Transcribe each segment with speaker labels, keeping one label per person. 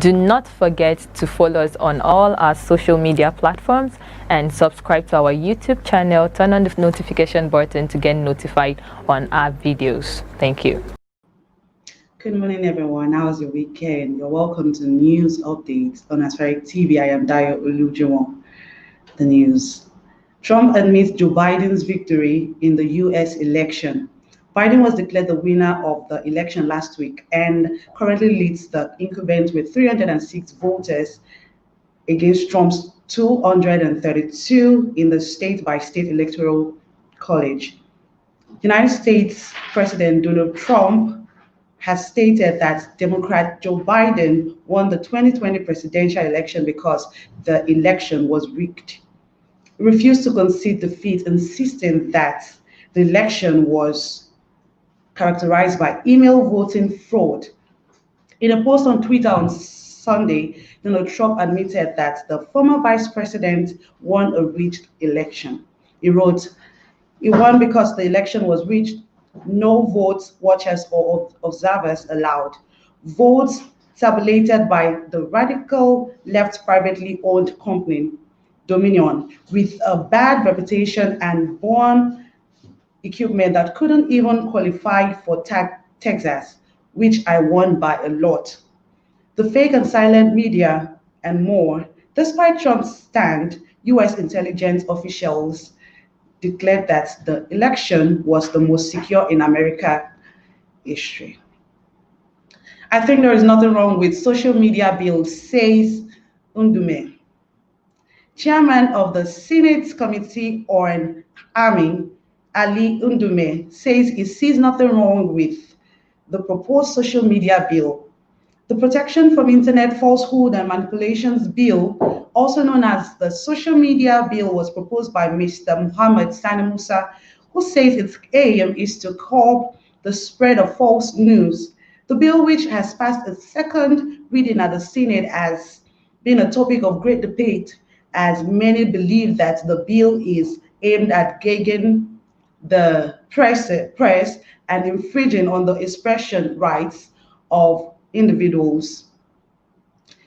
Speaker 1: Do not forget to follow us on all our social media platforms and subscribe to our YouTube channel. Turn on the notification button to get notified on our videos. Thank you.
Speaker 2: Good morning, everyone. How was your weekend? You're welcome to News Updates on Aspheric TV. I am Dayo Olujuwon. The news. Trump admits Joe Biden's victory in the U.S. election. Biden was declared the winner of the election last week and currently leads the incumbent with 306 voters against Trump's 232 in the state-by-state electoral college. United States President Donald Trump has stated that Democrat Joe Biden won the 2020 presidential election because the election was rigged. He refused to concede defeat, insisting that the election was characterized by email voting fraud. In a post on Twitter on Sunday, Donald Trump admitted that the former vice president won a rigged election. He wrote, "He won because the election was rigged. No votes, watchers, or observers allowed. Votes tabulated by the radical left privately owned company, Dominion, with a bad reputation and born equipment that couldn't even qualify for Texas, which I won by a lot. The fake and silent media and more." Despite Trump's stand, US intelligence officials declared that the election was the most secure in America history. "I think there is nothing wrong with social media bills," says Ndume. Chairman of the Senate Committee on Army, Ali Ndume, says he sees nothing wrong with the proposed social media bill. The Protection from Internet Falsehood and Manipulations Bill, also known as the Social Media Bill, was proposed by Mr. Muhammad Sani Musa, who says its aim is to curb the spread of false news. The bill, which has passed its second reading at the Senate, has been a topic of great debate, as many believe that the bill is aimed at gagging the press and infringing on the expression rights of individuals.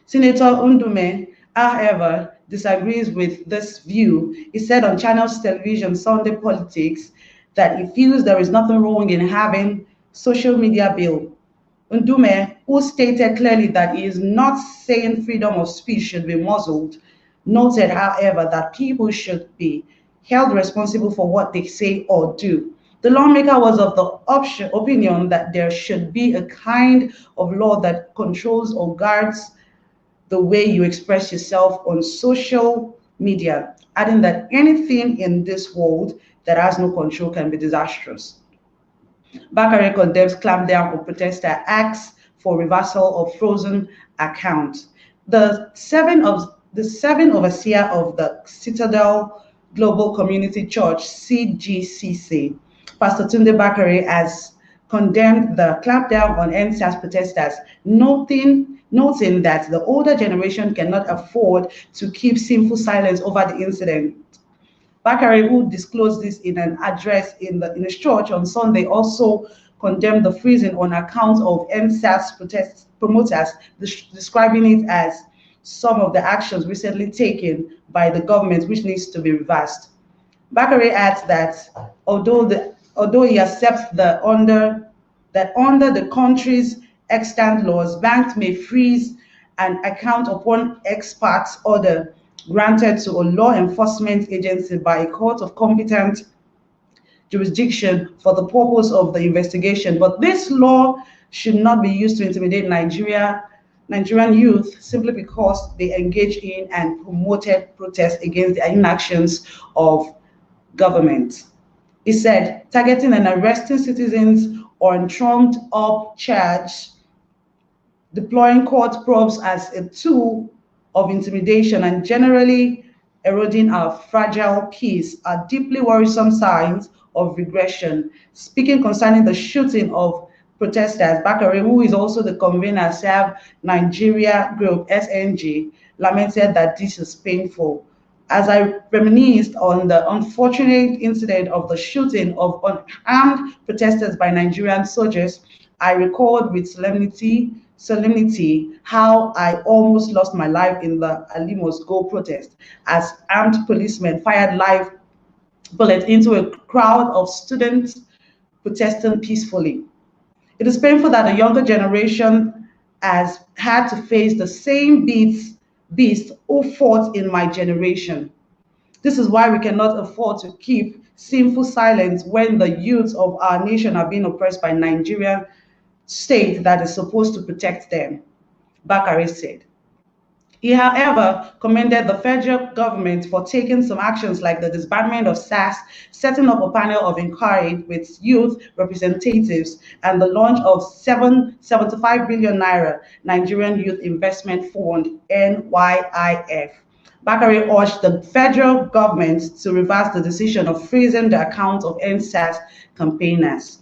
Speaker 2: Senator Ndume, however, disagrees with this view. He said on Channels Television Sunday Politics that he feels there is nothing wrong in having social media bill. Ndume, who stated clearly that he is not saying freedom of speech should be muzzled, noted, however, that people should be held responsible for what they say or do. The lawmaker was of the opinion that there should be a kind of law that controls or guards the way you express yourself on social media, adding that anything in this world that has no control can be disastrous. Bakare condemns clampdown on protester, asks for reversal of frozen accounts. The seven overseer of the Citadel Global Community Church, CGCC, Pastor Tunde Bakare, has condemned the clampdown on NSAS protesters, noting that the older generation cannot afford to keep sinful silence over the incident. Bakare, who disclosed this in an address in his church on Sunday, also condemned the freezing on account of NSAS promoters, describing it as some of the actions recently taken by the government, which needs to be reversed. Bakare adds that although he accepts that under the country's extant laws, banks may freeze an account upon ex parte order granted to a law enforcement agency by a court of competent jurisdiction for the purpose of the investigation. But this law should not be used to intimidate Nigerian youth simply because they engage in and promoted protests against the inactions of government. He said, targeting and arresting citizens on trumped-up charge, deploying court probes as a tool of intimidation and generally eroding our fragile peace are deeply worrisome signs of regression. Speaking concerning the shooting of protesters, Bakare, who is also the convener, Serve Nigeria Group, SNG, lamented that this is painful. As I reminisced on the unfortunate incident of the shooting of unarmed protesters by Nigerian soldiers, I recalled with solemnity solemnity how I almost lost my life in the Alimos Go protest as armed policemen fired live bullets into a crowd of students protesting peacefully. It is painful that the younger generation has had to face the same beast who fought in my generation. This is why we cannot afford to keep sinful silence when the youths of our nation are being oppressed by Nigerian state that is supposed to protect them, Bakare said. He, however, commended the federal government for taking some actions like the disbandment of SAS, setting up a panel of inquiry with youth representatives, and the launch of 75 billion naira Nigerian Youth Investment Fund (NYIF). Bakare urged the federal government to reverse the decision of freezing the account of NSAS campaigners.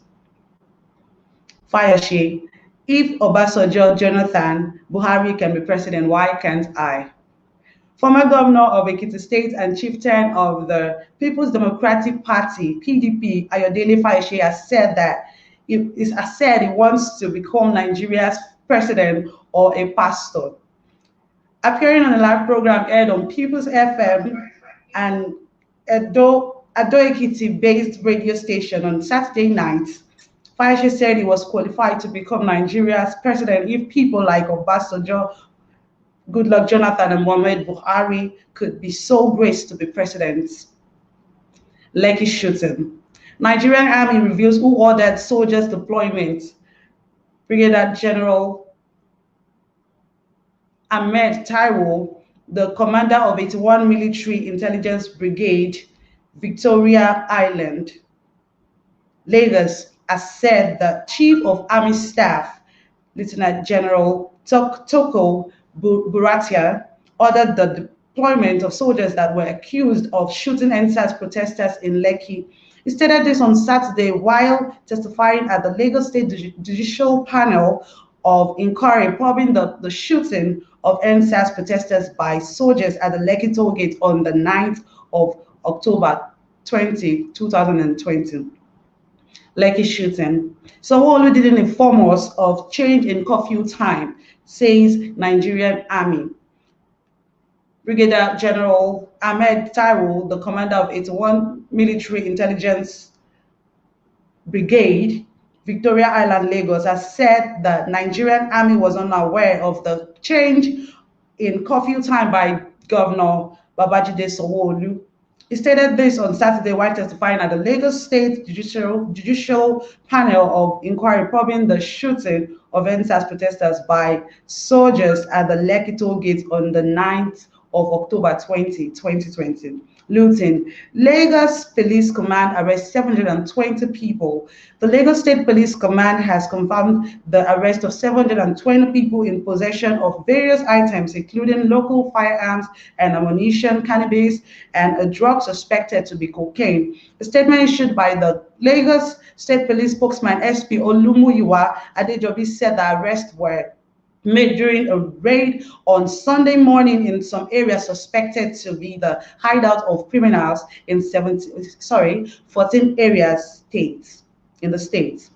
Speaker 2: Fayose, if Obasanjo, Jonathan, Buhari can be president, why can't I? Former governor of Ekiti State and chieftain of the People's Democratic Party, PDP, Ayodele Fayose, has said that he wants to become Nigeria's president or a pastor. Appearing on a live program aired on People's FM and Ado Ekiti-based radio station on Saturday night, Fayose said he was qualified to become Nigeria's president if people like Obasanjo, Goodluck Jonathan, and Muhammad Buhari could be so graced to be presidents. Lekki shooting. Nigerian Army reveals who ordered soldiers' deployment. Brigadier General Ahmed Taiwo, the commander of 81 Military Intelligence Brigade, Victoria Island, Lagos, has said the Chief of Army Staff, Lieutenant General Toko Buratia, ordered the deployment of soldiers that were accused of shooting NSAS protesters in Lekki. He stated this on Saturday while testifying at the Lagos State Judicial Panel of Inquiry probing the shooting of NSAS protesters by soldiers at the Lekki toll gate on the 9th of October 2020. Lekki shooting. Sanwo-Olu didn't inform us of change in curfew time, says Nigerian Army. Brigadier General Ahmed Taiwo, the commander of 81 Military Intelligence Brigade, Victoria Island, Lagos, has said the Nigerian Army was unaware of the change in curfew time by Governor Babajide Sanwo-Olu. He stated this on Saturday while testifying at the Lagos State Judicial Panel of Inquiry probing the shooting of NSAS protesters by soldiers at the Lekki toll gate on the 9th of October 2020. Looting. Lagos Police Command arrests 720 people. The Lagos State Police Command has confirmed the arrest of 720 people in possession of various items, including local firearms and ammunition, cannabis, and a drug suspected to be cocaine. A statement issued by the Lagos State Police spokesman SP Olumuyiwa Adejobi said the arrests were made during a raid on Sunday morning in some areas suspected to be the hideout of criminals in 14 areas in the states.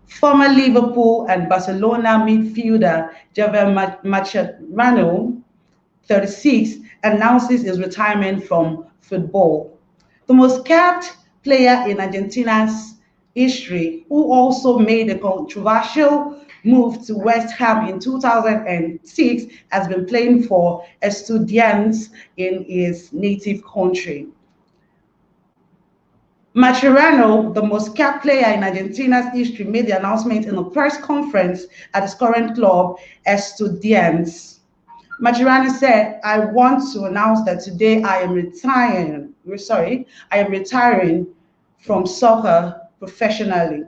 Speaker 2: Former Liverpool and Barcelona midfielder Javier Mascherano, 36, announces his retirement from football. The most capped player in Argentina's history, who also made a controversial move to West Ham in 2006, has been playing for Estudiantes in his native country. Mascherano, the most capped player in Argentina's history, made the announcement in a press conference at his current club, Estudiantes. Mascherano said, "I want to announce that today I am retiring from soccer professionally.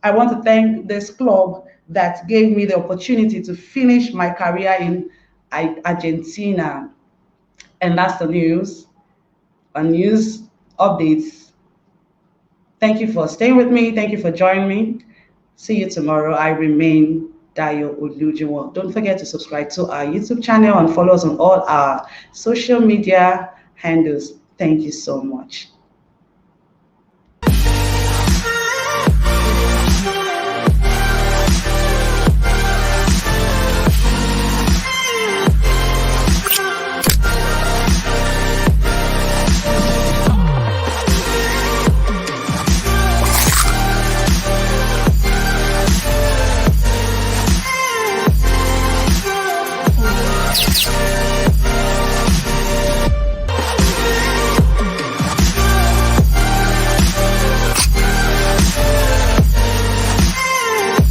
Speaker 2: I want to thank this club that gave me the opportunity to finish my career in Argentina." And that's the news. On news updates. Thank you for staying with me. Thank you for joining me. See you tomorrow. I remain Dayo Olujiwon. Don't forget to subscribe to our YouTube channel and follow us on all our social media handles. Thank you so much.